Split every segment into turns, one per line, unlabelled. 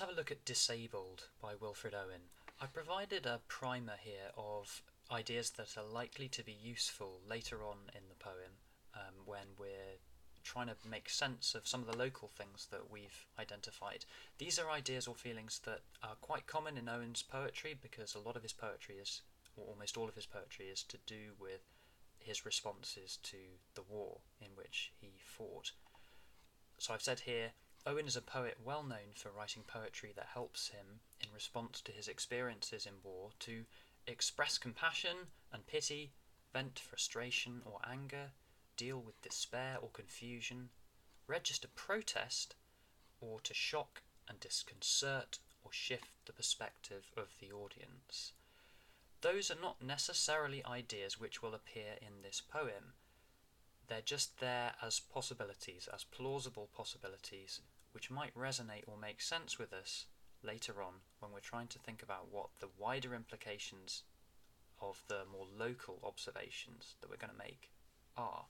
Have a look at Disabled by Wilfred Owen. I provided a primer here of ideas that are likely to be useful later on in the poem when we're trying to make sense of some of the local things that we've identified. These are ideas or feelings that are quite common in Owen's poetry because a lot of his poetry is, or almost all of his poetry is to do with his responses to the war in which he fought. So I've said here, Owen is a poet well known for writing poetry that helps him, in response to his experiences in war, to express compassion and pity, vent frustration or anger, deal with despair or confusion, register protest, or to shock and disconcert or shift the perspective of the audience. Those are not necessarily ideas which will appear in this poem. They're just there as possibilities, as plausible possibilities, which might resonate or make sense with us later on when we're trying to think about what the wider implications of the more local observations that we're going to make are.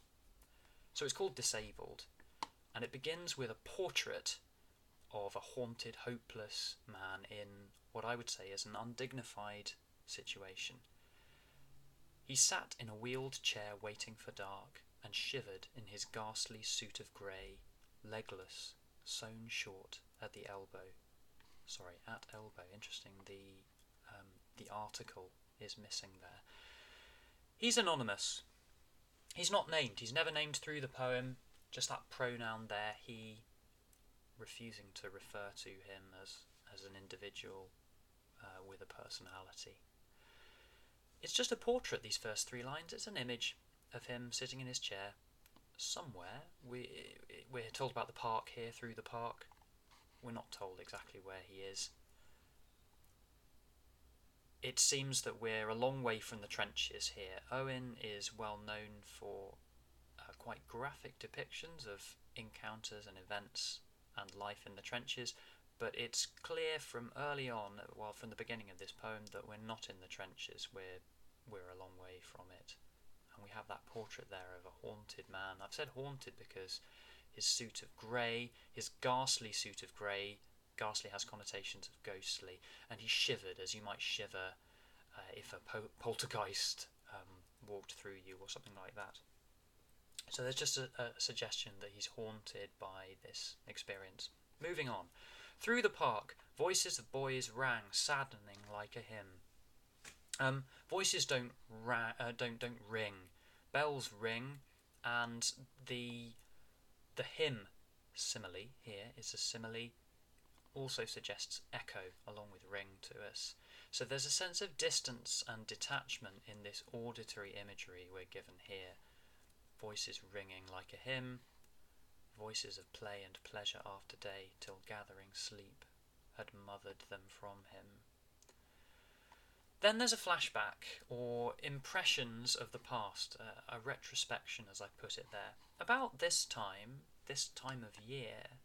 So it's called Disabled, and it begins with a portrait of a haunted, hopeless man in what I would say is an undignified situation. He sat in a wheeled chair waiting for dark, and shivered in his ghastly suit of grey, legless, sewn short at the elbow. Sorry, at elbow. Interesting. The article is missing there. He's anonymous. He's not named. He's never named through the poem. Just that pronoun there. He, refusing to refer to him as an individual with a personality. It's just a portrait. These first three lines. It's an image of him sitting in his chair somewhere. We're told about the park here, through the park. We're not told exactly where he is. It seems that we're a long way from the trenches here. Owen is well known for quite graphic depictions of encounters and events and life in the trenches, but it's clear from early on, well, from the beginning of this poem, that we're not in the trenches. We're a long way from it. And we have that portrait there of a haunted man. I've said haunted because his suit of grey, his ghastly suit of grey, ghastly has connotations of ghostly, and he shivered as you might shiver if a poltergeist walked through you or something like that. So there's just a suggestion that he's haunted by this experience. Moving on. Through the park, voices of boys rang, saddening like a hymn. Voices don't ring. Bells ring, and the hymn simile here is a simile, also suggests echo along with ring to us. So there's a sense of distance and detachment in this auditory imagery we're given here. Voices ringing like a hymn, voices of play and pleasure after day, till gathering sleep had mothered them from him. Then there's a flashback, or impressions of the past, a retrospection as I put it there. About this time of year,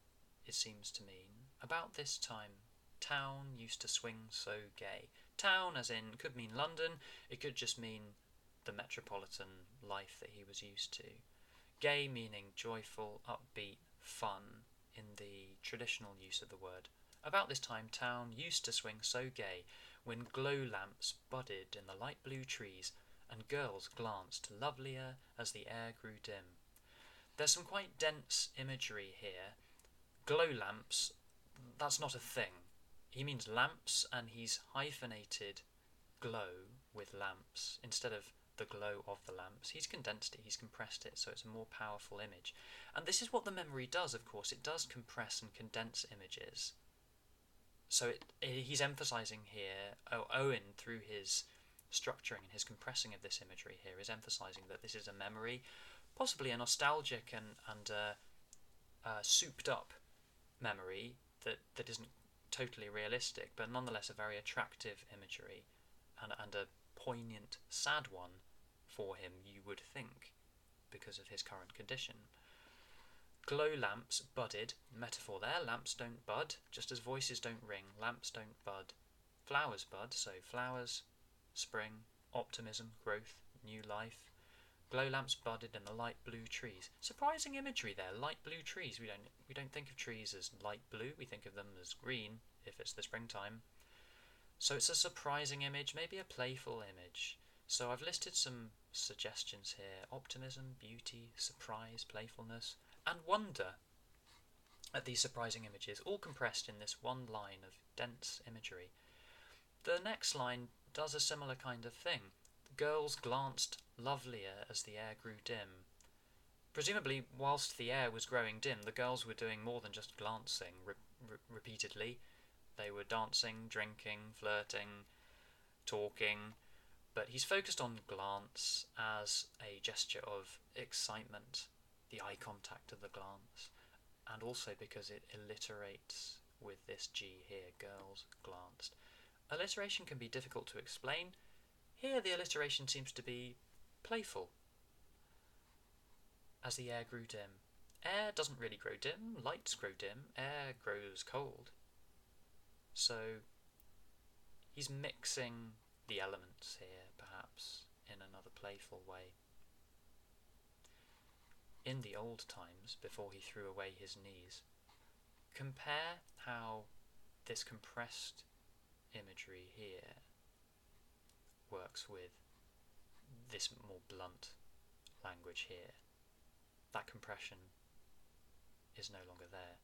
it seems to mean, about this time, town used to swing so gay. Town as in, could mean London, it could just mean the metropolitan life that he was used to. Gay meaning joyful, upbeat, fun, in the traditional use of the word. About this time, town used to swing so gay, when glow lamps budded in the light blue trees, and girls glanced lovelier as the air grew dim. There's some quite dense imagery here. Glow lamps, that's not a thing. He means lamps, and he's hyphenated glow with lamps instead of the glow of the lamps. He's condensed it, he's compressed it, so it's a more powerful image. And this is what the memory does, of course. It does compress and condense images. So he's emphasising here, Owen, through his structuring and his compressing of this imagery here, is emphasising that this is a memory, possibly a nostalgic and souped up memory that isn't totally realistic, but nonetheless a very attractive imagery and a poignant, sad one for him, you would think, because of his current condition. Glow lamps budded, metaphor there, lamps don't bud, just as voices don't ring, lamps don't bud. Flowers bud, so flowers, spring, optimism, growth, new life. Glow lamps budded in the light blue trees. Surprising imagery there, light blue trees. We don't think of trees as light blue, we think of them as green if it's the springtime. So it's a surprising image, maybe a playful image. So I've listed some suggestions here: optimism, beauty, surprise, playfulness, and wonder at these surprising images, all compressed in this one line of dense imagery. The next line does a similar kind of thing. The girls glanced lovelier as the air grew dim. Presumably, whilst the air was growing dim, the girls were doing more than just glancing repeatedly. They were dancing, drinking, flirting, talking, but he's focused on glance as a gesture of excitement, the eye contact of the glance, and also because it alliterates with this G here, girls glanced. Alliteration can be difficult to explain. Here the alliteration seems to be playful. As the air grew dim. Air doesn't really grow dim, lights grow dim, air grows cold. So he's mixing the elements here, perhaps, in another playful way. In the old times, before he threw away his knees, compare how this compressed imagery here works with this more blunt language here. That compression is no longer there.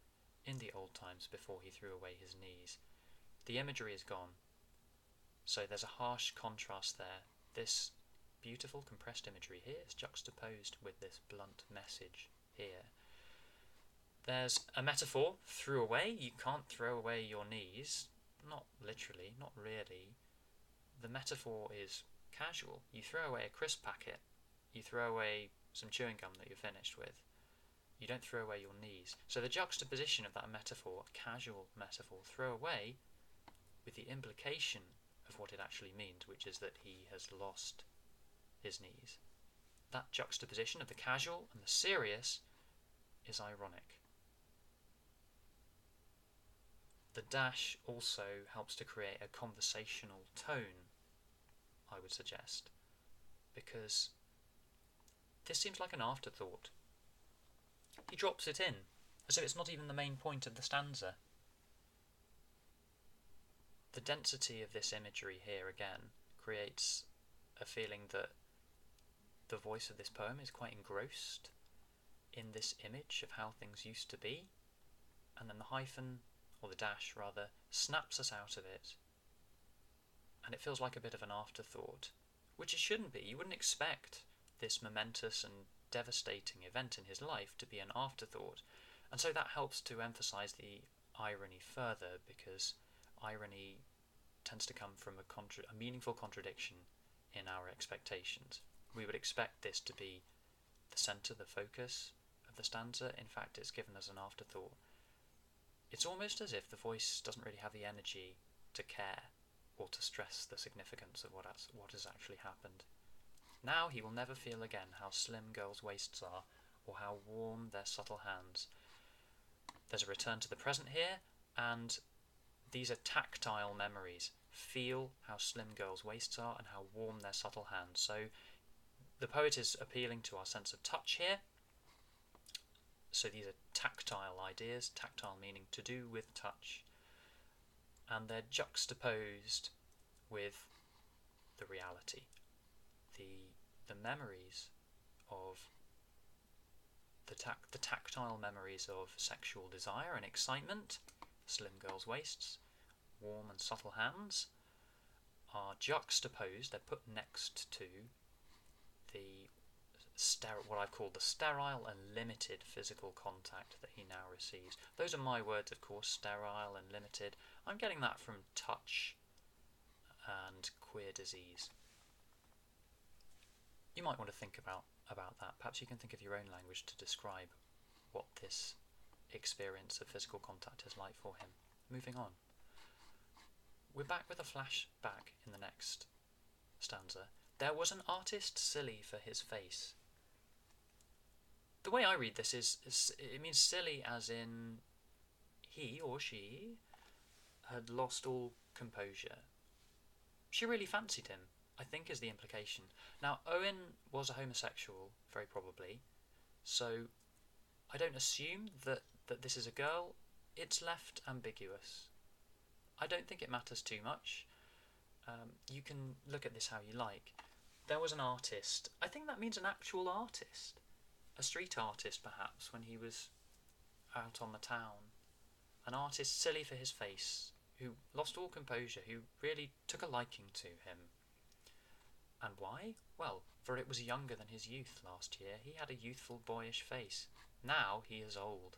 In the old times, before he threw away his knees, the imagery is gone. So there's a harsh contrast there. This beautiful compressed imagery here is juxtaposed with this blunt message here. There's a metaphor, threw away. You can't throw away your knees. Not literally, not really. The metaphor is casual. You throw away a crisp packet. You throw away some chewing gum that you're finished with. You don't throw away your knees. So the juxtaposition of that metaphor, casual metaphor, throw away, with the implication of what it actually means, which is that he has lost his knees. That juxtaposition of the casual and the serious is ironic. The dash also helps to create a conversational tone, I would suggest, because this seems like an afterthought. He drops it in, as if it's not even the main point of the stanza. The density of this imagery here again creates a feeling that the voice of this poem is quite engrossed in this image of how things used to be, and then the hyphen, or the dash rather, snaps us out of it, and it feels like a bit of an afterthought, which it shouldn't be. You wouldn't expect this momentous and devastating event in his life to be an afterthought, and so that helps to emphasise the irony further, because irony tends to come from a meaningful contradiction in our expectations. We would expect this to be the centre, the focus of the stanza. In fact, it's given as an afterthought. It's almost as if the voice doesn't really have the energy to care or to stress the significance of what has actually happened. Now he will never feel again how slim girls' waists are, or how warm their subtle hands. There's a return to the present here, and these are tactile memories. Feel how slim girls' waists are and how warm their subtle hands. So the poet is appealing to our sense of touch here. So these are tactile ideas, tactile meaning to do with touch. And they're juxtaposed with the reality. The memories of the tactile memories of sexual desire and excitement, slim girls' waists, warm and subtle hands, are juxtaposed, they're put next to what I've called the sterile and limited physical contact that he now receives. Those are my words, of course, sterile and limited. I'm getting that from touch and queer disease. You might want to think about that. Perhaps you can think of your own language to describe what this experience of physical contact is like for him. Moving on. We're back with a flashback in the next stanza. There was an artist silly for his face. The way I read this is it means silly as in he or she had lost all composure. She really fancied him. I think is the implication. Now, Owen was a homosexual, very probably, so I don't assume that this is a girl. It's left ambiguous. I don't think it matters too much. You can look at this how you like. There was an artist. I think that means an actual artist. A street artist, perhaps, when he was out on the town. An artist silly for his face, who lost all composure, who really took a liking to him. And why? Well, for it was younger than his youth last year. He had a youthful, boyish face. Now he is old.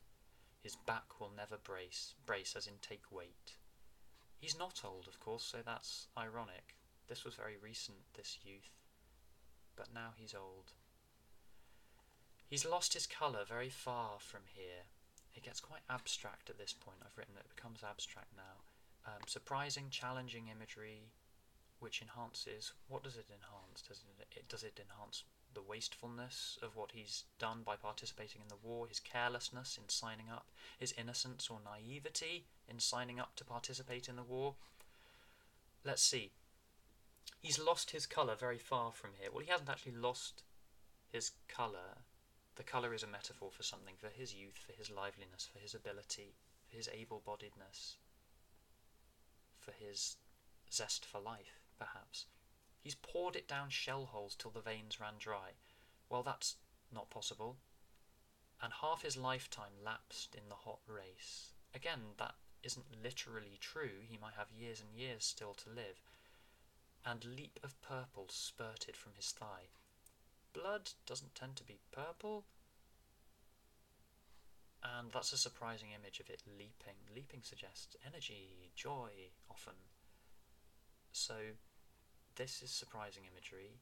His back will never brace as in take weight. He's not old, of course, so that's ironic. This was very recent, this youth. But now he's old. He's lost his colour very far from here. It gets quite abstract at this point. I've written it becomes abstract now. Surprising, challenging imagery, which enhances... What does it enhance? Does it enhance the wastefulness of what he's done by participating in the war, his carelessness in signing up, his innocence or naivety in signing up to participate in the war? Let's see. He's lost his colour very far from here. Well, he hasn't actually lost his colour. The colour is a metaphor for something, for his youth, for his liveliness, for his ability, for his able-bodiedness, for his zest for life, perhaps. He's poured it down shell holes till the veins ran dry. Well, that's not possible. And half his lifetime lapsed in the hot race. Again, that isn't literally true. He might have years and years still to live. And leap of purple spurted from his thigh. Blood doesn't tend to be purple. And that's a surprising image of it leaping. Leaping suggests energy, joy, often. So this is surprising imagery.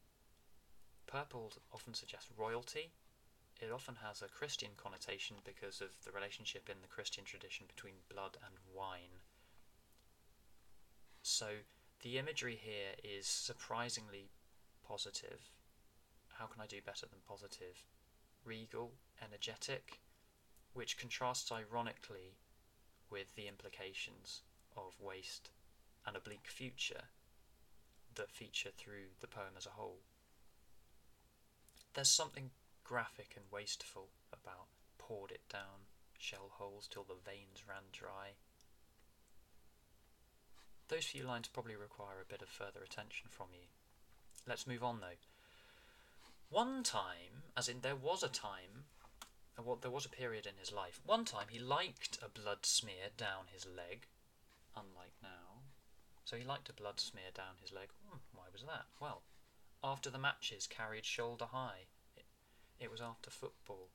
Purple often suggests royalty. It often has a Christian connotation because of the relationship in the Christian tradition between blood and wine. So the imagery here is surprisingly positive. How can I do better than positive? Regal, energetic, which contrasts ironically with the implications of waste and a bleak future that feature through the poem as a whole. There's something graphic and wasteful about poured it down shell holes till the veins ran dry. Those few lines probably require a bit of further attention from you. Let's move on though. One time, as in there was a time, there was a period in his life, one time he liked a blood smear down his leg, unlike now. So he liked a blood smear down his leg. Why was that? Well, after the matches carried shoulder high. It was after football.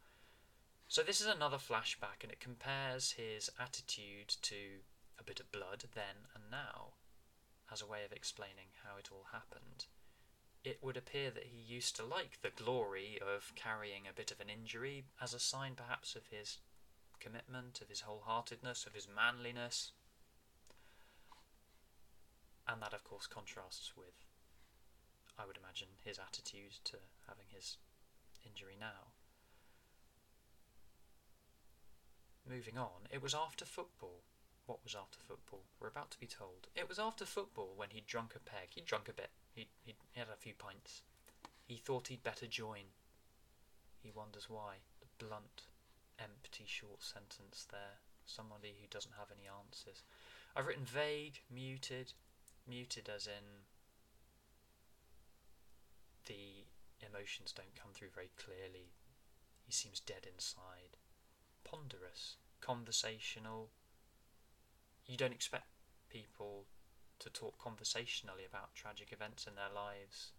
So this is another flashback, and it compares his attitude to a bit of blood then and now, as a way of explaining how it all happened. It would appear that he used to like the glory of carrying a bit of an injury as a sign perhaps of his commitment, of his wholeheartedness, of his manliness. And that of course contrasts with, I would imagine, his attitude to having his injury now. Moving on, it was after football. What was after football? We're about to be told. It was after football when he'd drunk a peg. He'd drunk a bit. He had a few pints. He thought he'd better join. He wonders why. The blunt, empty short sentence there. Somebody who doesn't have any answers. I've written vague, muted. Muted as in the emotions don't come through very clearly. He seems dead inside. Ponderous, conversational. You don't expect people to talk conversationally about tragic events in their lives.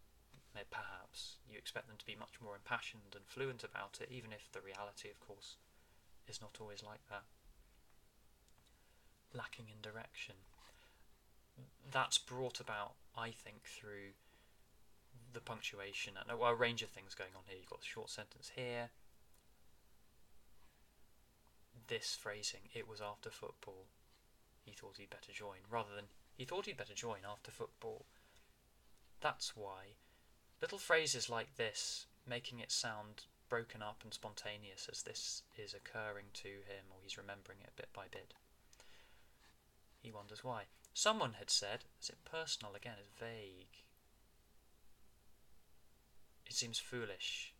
Perhaps you expect them to be much more impassioned and fluent about it, even if the reality, of course, is not always like that. Lacking in direction. That's brought about, I think, through the punctuation and a range of things going on here. You've got the short sentence here. This phrasing, it was after football. He thought he'd better join, rather than he thought he'd better join after football. That's why. Little phrases like this, making it sound broken up and spontaneous as this is occurring to him, or he's remembering it bit by bit. He wonders why. Someone had said, is it personal again? It's vague. it seems foolish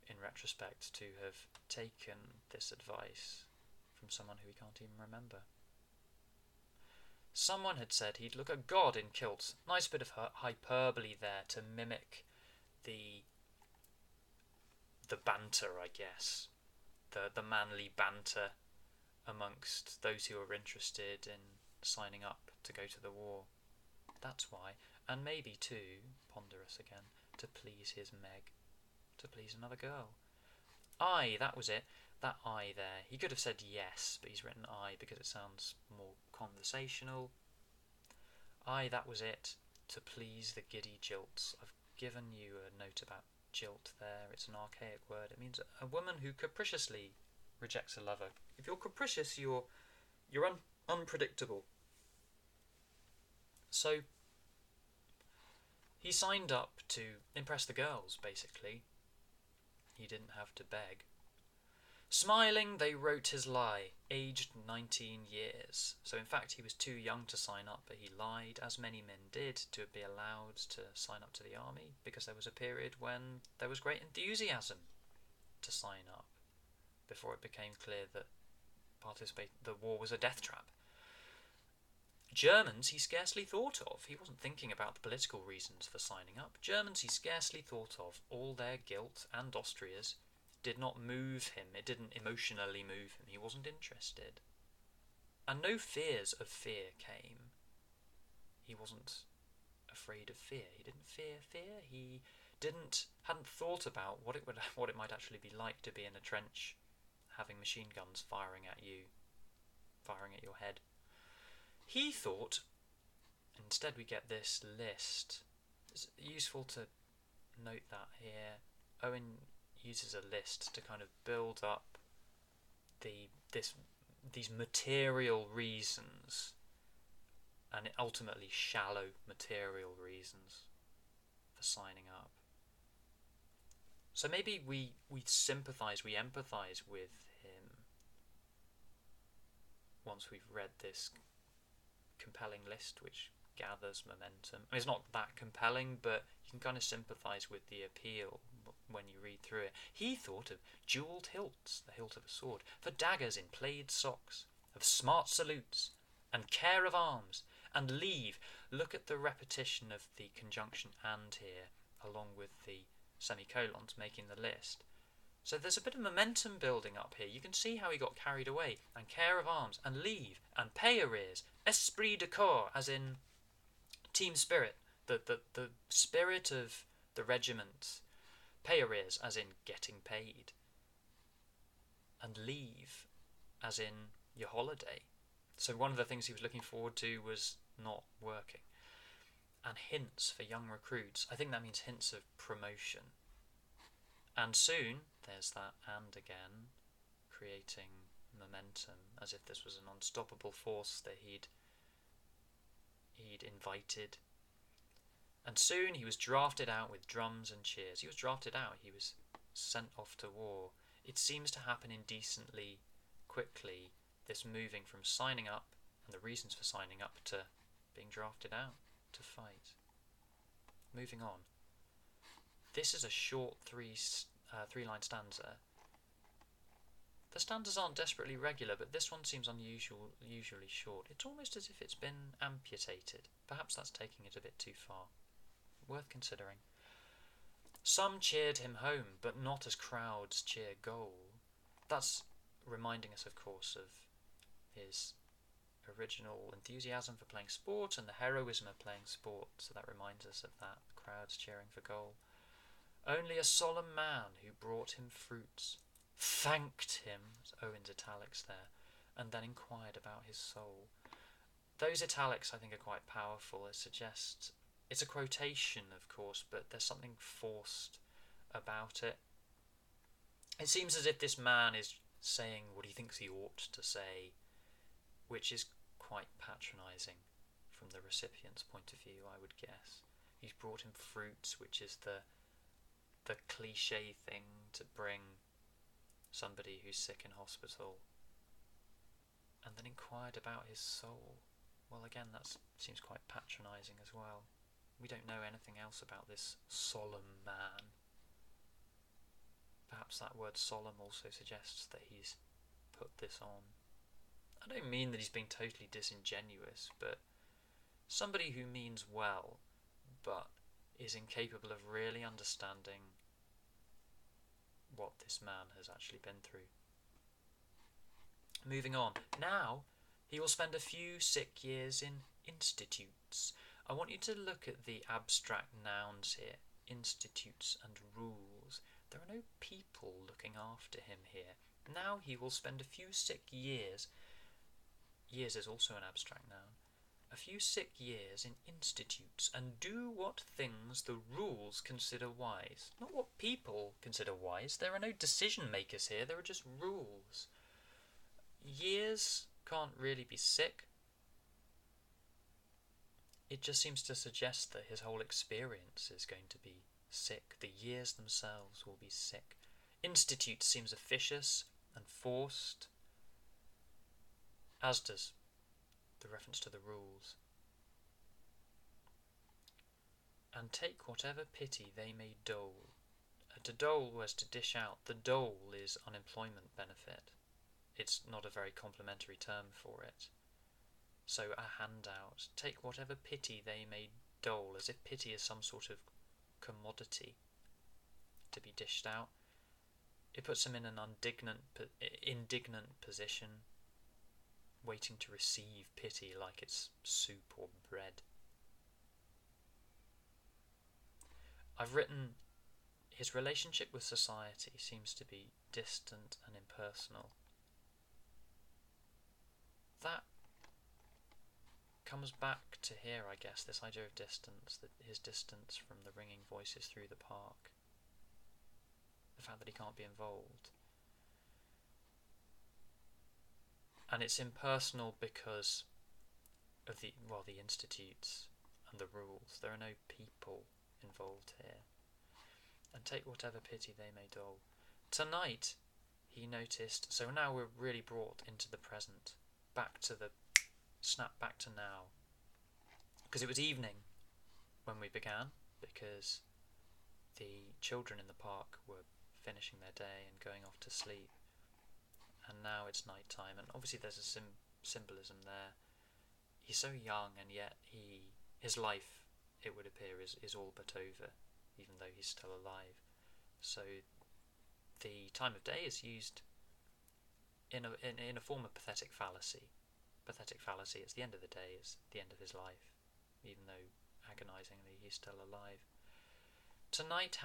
in retrospect to have taken this advice from someone who we can't even remember. Someone had said he'd look a god in kilts. Nice bit of hyperbole there to mimic the banter, I guess. The manly banter amongst those who are interested in signing up to go to the war. That's why. And maybe too, ponderous again, to please his Meg. To please another girl. Aye, that was it. That I there. He could have said yes, but he's written I because it sounds more conversational. Aye, that was it. To please the giddy jilts. I've given you a note about jilt there. It's an archaic word. It means a woman who capriciously rejects a lover. If you're capricious, you're unpredictable. So he signed up to impress the girls, basically. He didn't have to beg. Smiling, they wrote his lie, aged 19 years. So in fact he was too young to sign up, but he lied, as many men did, to be allowed to sign up to the army, because there was a period when there was great enthusiasm to sign up, before it became clear that the war was a death trap. Germans he scarcely thought of. He wasn't thinking about the political reasons for signing up. Germans he scarcely thought of. All their guilt, and Austria's, did not move him. It didn't emotionally move him. He wasn't interested. And no fears of fear came. He wasn't afraid of fear. He didn't fear fear. He hadn't thought about what it might actually be like to be in a trench, having machine guns firing at you, firing at your head. He thought, instead we get this list. It's useful to note that here. Owen uses a list to kind of build up these material reasons, and ultimately shallow material reasons for signing up. So maybe we sympathise, we empathise with him once we've read this compelling list which gathers momentum. I mean, it's not that compelling, but you can kind of sympathise with the appeal when you read through it. He thought of jewelled hilts, the hilt of a sword, for daggers in plaid socks, of smart salutes, and care of arms, and leave. Look at the repetition of the conjunction and here, along with the semicolons making the list. So there's a bit of momentum building up here. You can see how he got carried away. And care of arms, and leave, and pay arrears, esprit de corps, as in team spirit, the spirit of the regiment, pay arrears, as in getting paid, and leave, as in your holiday. So one of the things he was looking forward to was not working. And hints for young recruits. I think that means hints of promotion. And soon, there's that and again, creating momentum, as if this was an unstoppable force that he'd invited. And soon he was drafted out with drums and cheers. He was drafted out. He was sent off to war. It seems to happen indecently quickly, this moving from signing up and the reasons for signing up to being drafted out to fight. Moving on. This is a short three-line stanza. The stanzas aren't desperately regular, but this one seems unusually short. It's almost as if it's been amputated. Perhaps that's taking it a bit too far. Worth considering. Some cheered him home, but not as crowds cheer goal. That's reminding us, of course, of his original enthusiasm for playing sport and the heroism of playing sport. So that reminds us of that, crowds cheering for goal. Only a solemn man who brought him fruits thanked him, Owen's italics there, and then inquired about his soul. Those italics I think are quite powerful. It suggests, it's a quotation of course, but there's something forced about it. It seems as if this man is saying what he thinks he ought to say, which is quite patronising from the recipient's point of view, I would guess. He's brought him fruits, which is the cliche thing to bring somebody who's sick in hospital, and then inquired about his soul. Well, again, that seems quite patronising as well. We don't know anything else about this solemn man. Perhaps that word solemn also suggests that he's put this on. I don't mean that he's being totally disingenuous, but somebody who means well, but is incapable of really understanding what this man has actually been through. Moving on. Now, he will spend a few sick years in institutes. I want you to look at the abstract nouns here. Institutes and rules. There are no people looking after him here. Now he will spend a few sick years. Years is also an abstract noun. A few sick years in institutes, and do what things the rules consider wise. Not what people consider wise. There are no decision makers here, there are just rules. Years can't really be sick. It just seems to suggest that his whole experience is going to be sick. The years themselves will be sick. Institute seems officious and forced, as does the reference to the rules. And take whatever pity they may dole. To dole was to dish out. The dole is unemployment benefit. It's not a very complimentary term for it. So a handout. Take whatever pity they may dole, as if pity is some sort of commodity to be dished out. It puts him in an indignant position, waiting to receive pity like it's soup or bread. I've written, his relationship with society seems to be distant and impersonal. That comes back to here, I guess, this idea of distance, his distance from the ringing voices through the park. The fact that he can't be involved. And it's impersonal because of the institutes and the rules. There are no people involved here. And take whatever pity they may dole. Tonight, he noticed, so now we're really brought into the present, back to now. Because it was evening when we began, because the children in the park were finishing their day and going off to sleep. And now it's night time, and obviously there's a symbolism there. He's so young, and yet his life, it would appear, is all but over, even though he's still alive. So the time of day is used in a form of pathetic fallacy. Pathetic fallacy, it's the end of the day, it's the end of his life, even though agonisingly he's still alive. Tonight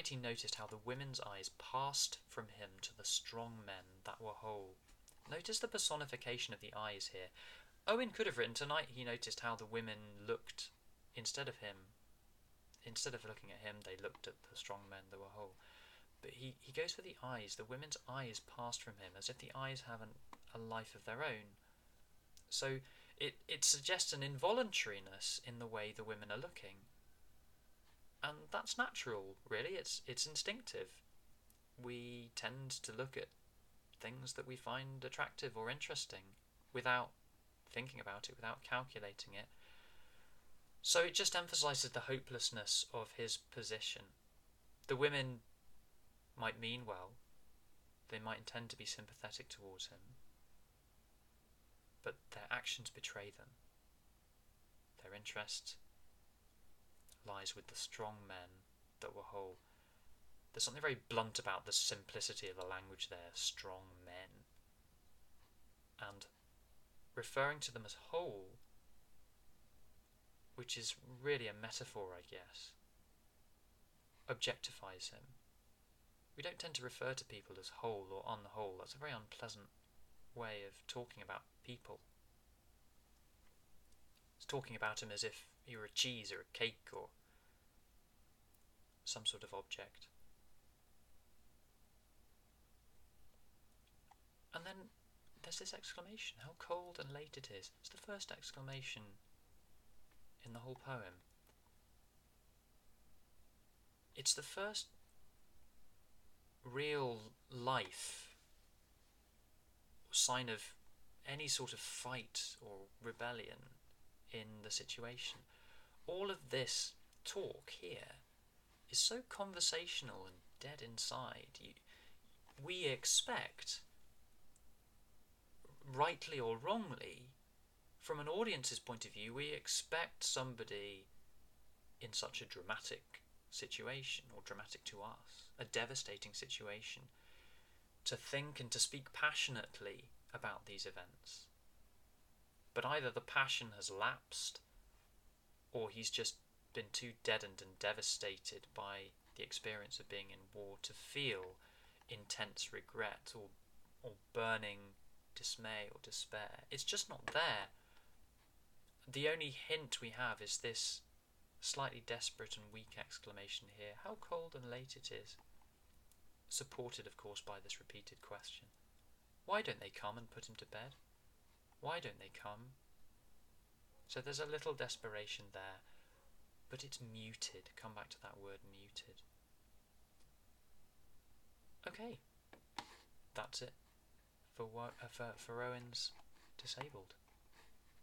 he noticed how the women's eyes passed from him to the strong men that were whole. Notice the personification of the eyes here. Owen could have written, tonight he noticed how the women looked, instead of looking at him, they looked at the strong men that were whole. But he goes for the eyes. The women's eyes passed from him, as if the eyes have a life of their own. So it suggests an involuntariness in the way the women are looking. And that's natural, really. It's instinctive. We tend to look at things that we find attractive or interesting without thinking about it, without calculating it. So it just emphasises the hopelessness of his position. The women might mean well. They might intend to be sympathetic towards him. But their actions betray them. Their interest lies with the strong men that were whole. There's something very blunt about the simplicity of the language there, strong men. And referring to them as whole, which is really a metaphor, I guess, objectifies him. We don't tend to refer to people as whole or on the whole. That's a very unpleasant way of talking about people. It's talking about him as if he were a cheese or a cake or some sort of object. And then there's this exclamation, how cold and late it is. It's the first exclamation in the whole poem. It's the first real life, sign of any sort of fight or rebellion in the situation. All of this talk here is so conversational dead inside. We expect, rightly or wrongly, from an audience's point of view, we expect somebody in such a dramatic situation, or dramatic to us, a devastating situation, to think and to speak passionately about these events. But either the passion has lapsed, or he's just been too deadened and devastated by the experience of being in war to feel intense regret or burning dismay or despair. It's just not there. The only hint we have is this slightly desperate and weak exclamation here. How cold and late it is. Supported, of course, by this repeated question. Why don't they come and put him to bed? Why don't they come? So there's a little desperation there, but it's muted. Come back to that word, muted. Okay, that's it for Owen's Disabled.